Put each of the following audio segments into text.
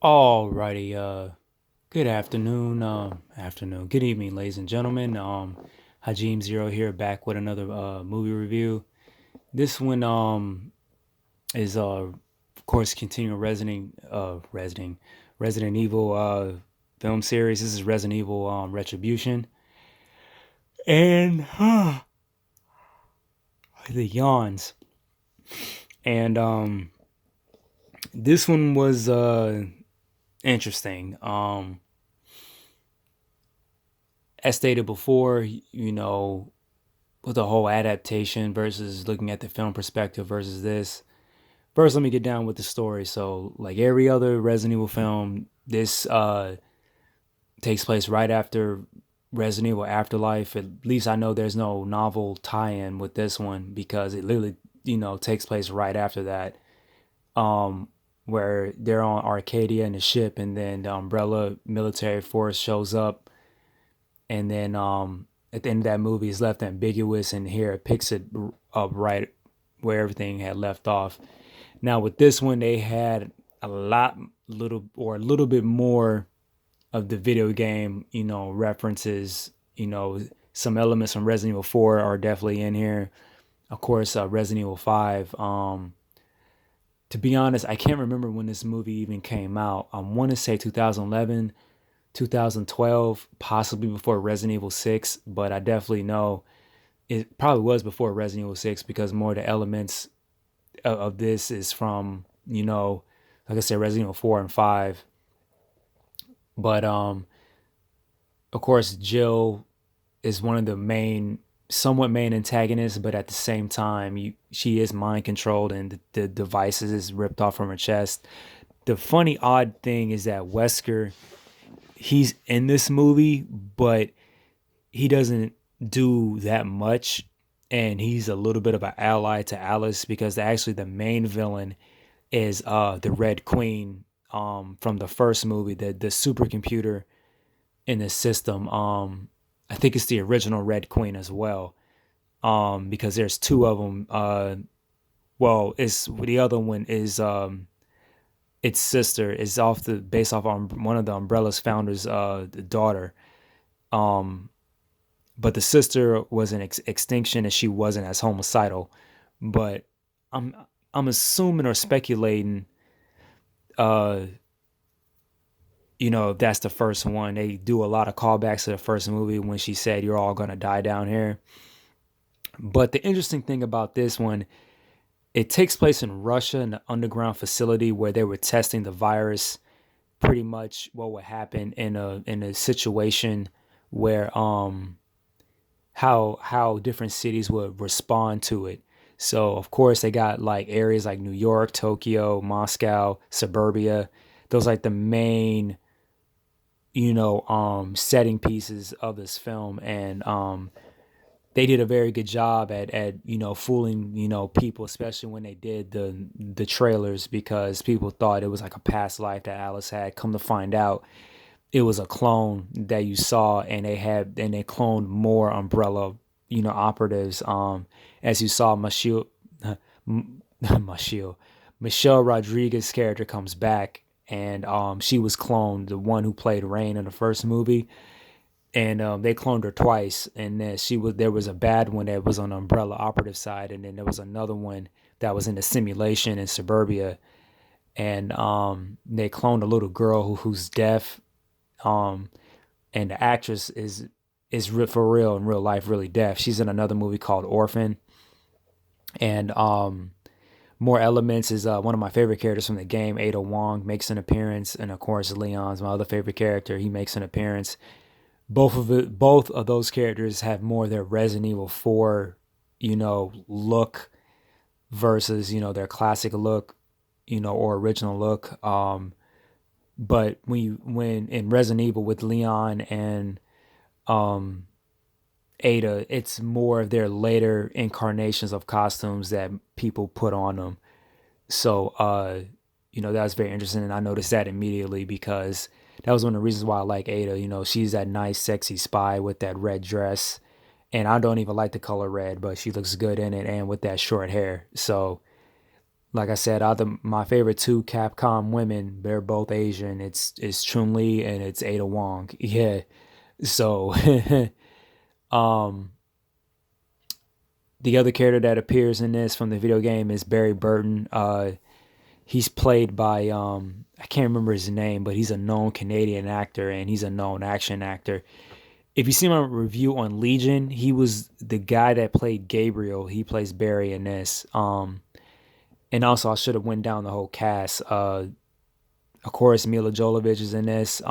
Alrighty, good afternoon, good evening, ladies and gentlemen. Hajim Zero here, back with another movie review. This one is of course continuing Resident Evil film series. This is Resident Evil Retribution, and the yawns. And this one was interesting. As stated before, with the whole adaptation versus looking at the film perspective versus this. First, let me get down with the story. So, like every other Resident Evil film, this takes place right after Resident Evil Afterlife. At least I know there's no novel tie-in with this one because it literally, takes place right after that. Where they're on Arcadia in the ship, and then the Umbrella military force shows up, and then at the end of that movie is left ambiguous, and here it picks it up right where everything had left off. Now with this one, they had a little bit more of the video game, references. Some elements from Resident Evil 4 are definitely in here. Of course, Resident Evil 5. To be honest, I can't remember when this movie even came out. I want to say 2011, 2012, possibly before Resident Evil 6, but I definitely know it probably was before Resident Evil 6 because more of the elements of this is from, like I said, Resident Evil 4 and 5. But of course, Jill is one of the somewhat main antagonists, but at the same time, she is mind controlled, and the devices is ripped off from her chest. The funny, odd thing is that Wesker, he's in this movie, but he doesn't do that much, and he's a little bit of an ally to Alice because actually the main villain is the Red Queen from the first movie, the supercomputer in the system. I think it's the original Red Queen as well, because there's two of them. Well, it's the other one is its sister is based off on one of the Umbrella's founders, the daughter. Um, but the sister was an extinction, and she wasn't as homicidal. But I'm I'm assuming or speculating, uh, if that's the first one. They do a lot of callbacks to the first movie when she said, "You're all gonna die down here." But the interesting thing about this one, it takes place in Russia in an underground facility where they were testing the virus. Pretty much what would happen in a situation where how different cities would respond to it. So of course they got like areas like New York, Tokyo, Moscow, suburbia. Those like the main, setting pieces of this film, and they did a very good job at fooling people, especially when they did the trailers, because people thought it was like a past life that Alice had. Come to find out, it was a clone that you saw, and they cloned more Umbrella operatives. As you saw, Michelle Michelle Rodriguez's character comes back, and she was cloned, the one who played Rain in the first movie, and they cloned her twice. And then there was a bad one that was on the Umbrella operative side, and then there was another one that was in the simulation in suburbia, and they cloned a little girl who's deaf, um, and the actress for real in real life really deaf. She's in another movie called Orphan, and more elements is one of my favorite characters from the game, Ada Wong, makes an appearance, and of course Leon's my other favorite character. He makes an appearance. Both of those characters have more of their Resident Evil 4, look versus their classic look, or original look. But when in Resident Evil with Leon and um, Ada, it's more of their later incarnations of costumes that people put on them. So, that was very interesting, and I noticed that immediately because that was one of the reasons why I like Ada. She's that nice, sexy spy with that red dress, and I don't even like the color red, but she looks good in it, and with that short hair. So, like I said, my favorite two Capcom women, they're both Asian. It's Chun Li and it's Ada Wong. Yeah. So um the other character that appears in this from the video game is Barry Burton. He's played by I can't remember his name, but he's a known Canadian actor and he's a known action actor. If you see my review on Legion, he was the guy that played Gabriel. He plays Barry in this. And also I should have went down the whole cast. Of course, Milla Jovovich is in this.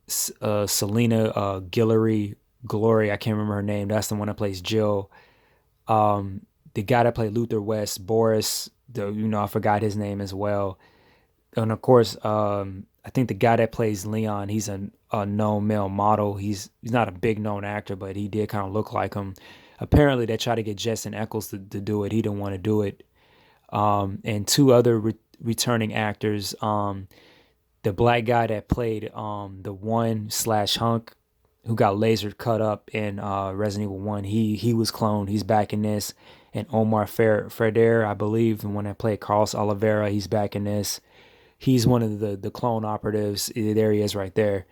Selena Guillory, Glory, I can't remember her name. That's the one that plays Jill. The guy that played Luther West, Boris, I forgot his name as well. And of course, I think the guy that plays Leon, he's a known male model. He's not a big known actor, but he did kind of look like him. Apparently, they tried to get Jensen Ackles to do it. He didn't want to do it. And two other returning actors. The black guy that played the one slash hunk who got laser cut up in Resident Evil 1. He was cloned. He's back in this. And Omar Ferder, I believe, the one that played Carlos Oliveira, he's back in this. He's one of the clone operatives. There he is right there.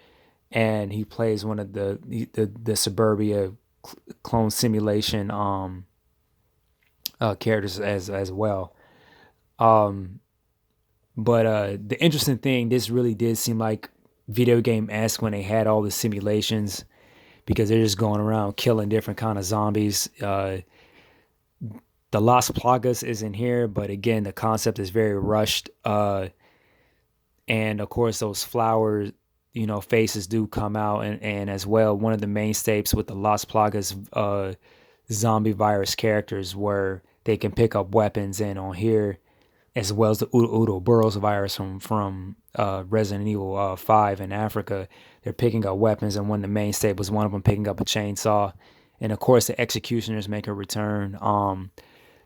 And he plays one of the Suburbia clone simulation characters as well. But the interesting thing, this really did seem like video game-esque when they had all the simulations because they're just going around killing different kind of zombies. The Las Plagas is in here, but again, the concept is very rushed. And of course, those flowers, faces do come out, and as well, one of the mainstays with the Las Plagas zombie virus characters where they can pick up weapons, and on here, as well as the Ouroboros virus from Resident Evil 5 in Africa, they're picking up weapons, and one of the mainstays was one of them picking up a chainsaw. And of course, the executioners make a return.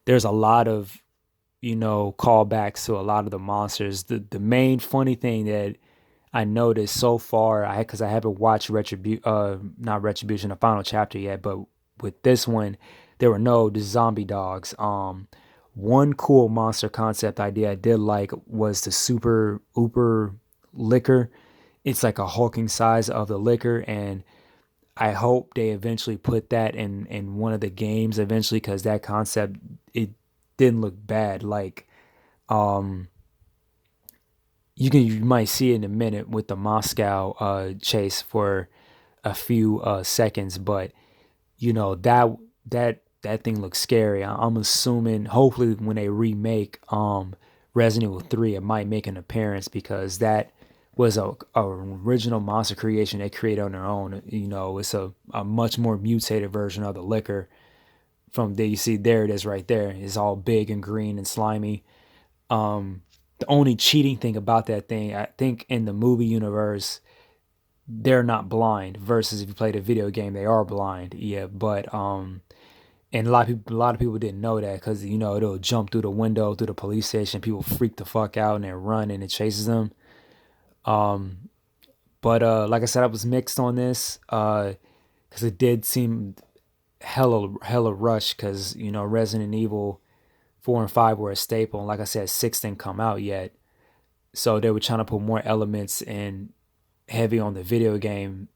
There's a lot of, callbacks to a lot of the monsters. The main funny thing that I noticed so far, because I haven't watched not Retribution, the final chapter yet, but with this one, there were the zombie dogs. One cool monster concept idea I did like was the super ooper liquor. It's like a hulking size of the liquor, and I hope they eventually put that in one of the games eventually, because that concept, it didn't look bad. Like, you might see it in a minute with the Moscow chase for a few seconds, but that thing looks scary. I'm assuming hopefully when they remake Resident Evil 3, it might make an appearance, because that was a original monster creation they created on their own. It's a much more mutated version of the liquor. From there, you see, there it is right there. It's all big and green and slimy. The only cheating thing about that thing, I think in the movie universe, they're not blind, versus if you play the video game, they are blind. Yeah, but and a lot of people didn't know that, because it'll jump through the window through the police station. People freak the fuck out and they run, and it chases them. But like I said, I was mixed on this, because it did seem hella rush, because Resident Evil 4 and 5 were a staple, and like I said, 6 didn't come out yet, so they were trying to put more elements in, heavy on the video game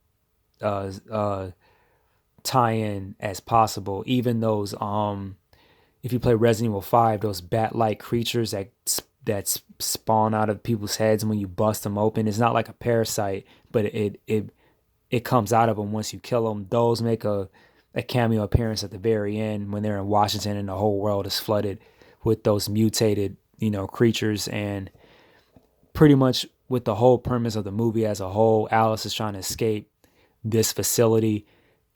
tie-in as possible. Even those if you play Resident Evil 5, those bat-like creatures that spawn out of people's heads when you bust them open, it's not like a parasite, but it comes out of them once you kill them. Those make a cameo appearance at the very end when they're in Washington and the whole world is flooded with those mutated creatures. And pretty much with the whole premise of the movie as a whole, Alice is trying to escape this facility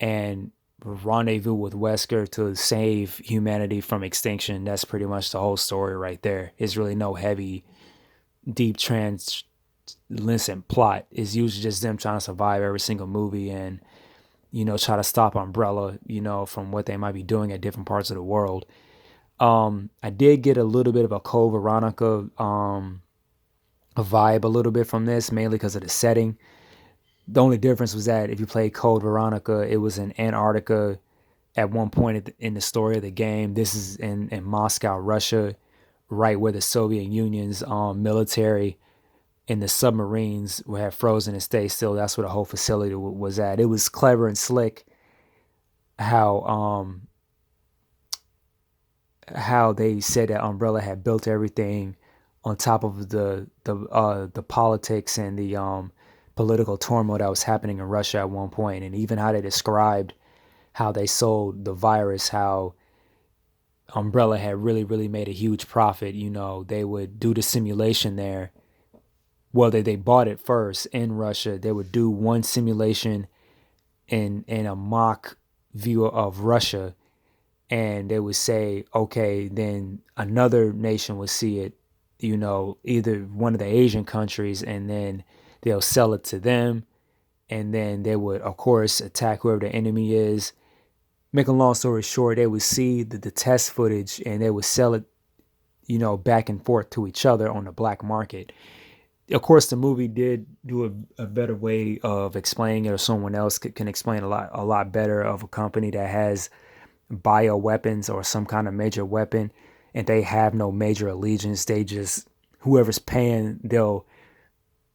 and rendezvous with Wesker to save humanity from extinction. That's pretty much the whole story right there. It's really no heavy, deep translucent plot. It's usually just them trying to survive every single movie and try to stop Umbrella from what they might be doing at different parts of the world. I did get a little bit of a Code Veronica a vibe a little bit from this, mainly because of the setting. The only difference was that if you played Code Veronica, it was in Antarctica at one point in the story of the game. This is in Moscow, Russia, right where the Soviet Union's military and the submarines were had frozen and stayed still. That's where the whole facility was at. It was clever and slick how how they said that Umbrella had built everything on top of the politics and the political turmoil that was happening in Russia at one point, and even how they described how they sold the virus, how Umbrella had really made a huge profit. You know, they would do the simulation there. Well, they bought it first in Russia. They would do one simulation in a mock view of Russia, and they would say, okay, then another nation would see it, you know, either one of the Asian countries, and then they'll sell it to them, and then they would, of course, attack whoever the enemy is. Make a long story short, they would see the test footage and they would sell it, you know, back and forth to each other on the black market. Of course, the movie did do a better way of explaining it, or someone else can explain a lot better of a company that has bioweapons or some kind of major weapon, and they have no major allegiance. They just, whoever's paying, they'll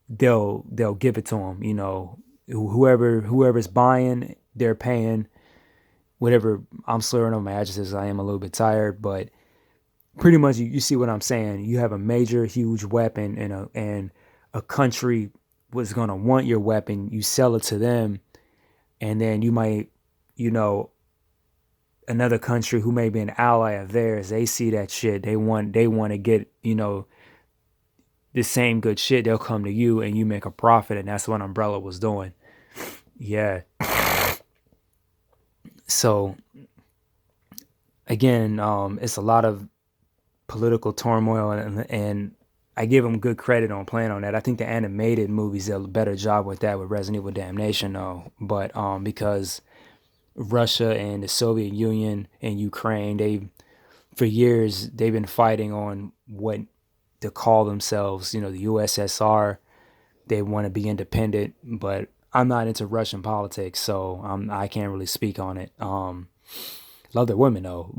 give it to them. You know, whoever's buying, they're paying. Whatever, I'm slurring on my adjectives. I am a little bit tired, but pretty much you see what I'm saying. You have a major, huge weapon, and a country was gonna want your weapon. You sell it to them, and then you might, you know, another country who may be an ally of theirs, they see that shit. They want to get, you know, the same good shit. They'll come to you and you make a profit, and that's what Umbrella was doing. Yeah. So again, it's a lot of political turmoil, and I give them good credit on playing on that. I think the animated movies did a better job with that with Resident Evil Damnation, though. But because Russia and the Soviet Union and Ukraine, for years they've been fighting on what to call themselves. You know, the USSR. They want to be independent, but I'm not into Russian politics, so I can't really speak on it. Love their women though,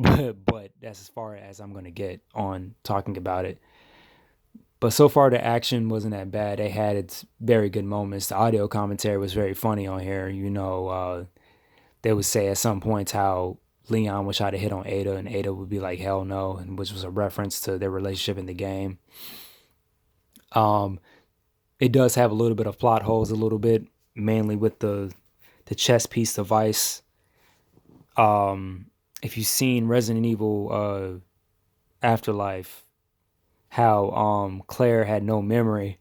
but that's as far as I'm gonna get on talking about it. But so far the action wasn't that bad. They had its very good moments. The audio commentary was very funny on here. You know, they would say at some points how Leon would try to hit on Ada, and Ada would be like, hell no, and which was a reference to their relationship in the game. Um, it does have a little bit of plot holes, a little bit, mainly with the chess piece device. If you've seen Resident Evil Afterlife, how Claire had no memory.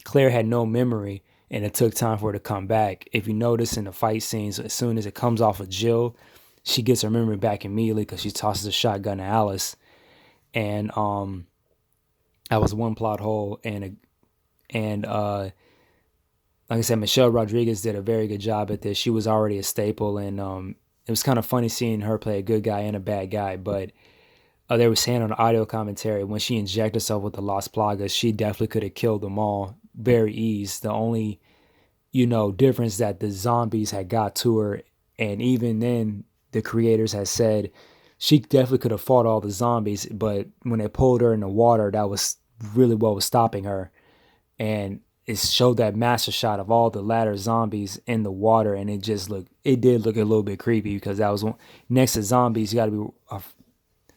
Claire had no memory, and it took time for her to come back. If you notice in the fight scenes, as soon as it comes off of Jill, she gets her memory back immediately because she tosses a shotgun to Alice. And that was one plot hole, and like I said, Michelle Rodriguez did a very good job at this. She was already a staple, and it was kind of funny seeing her play a good guy and a bad guy. But they were saying on the audio commentary, when she injected herself with the Las Plagas, she definitely could have killed them all very easy. The only, you know, difference that the zombies had got to her, and even then, the creators had said she definitely could have fought all the zombies, but when they pulled her in the water, that was really what was stopping her. And it showed that master shot of all the ladder zombies in the water, and it did look a little bit creepy, because that was one, next to zombies, you got to be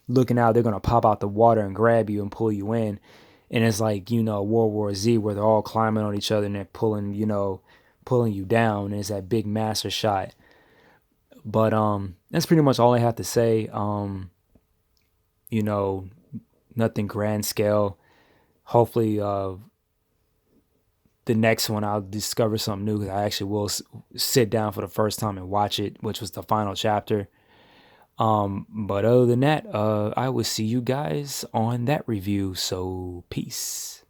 looking out. They're going to pop out the water and grab you and pull you in. And it's like, you know, World War Z, where they're all climbing on each other and they're pulling you down. And it's that big master shot. But that's pretty much all I have to say. You know, nothing grand scale. Hopefully the next one I'll discover something new, because I actually will sit down for the first time and watch it, which was the final chapter. But other than that, I will see you guys on that review. So peace.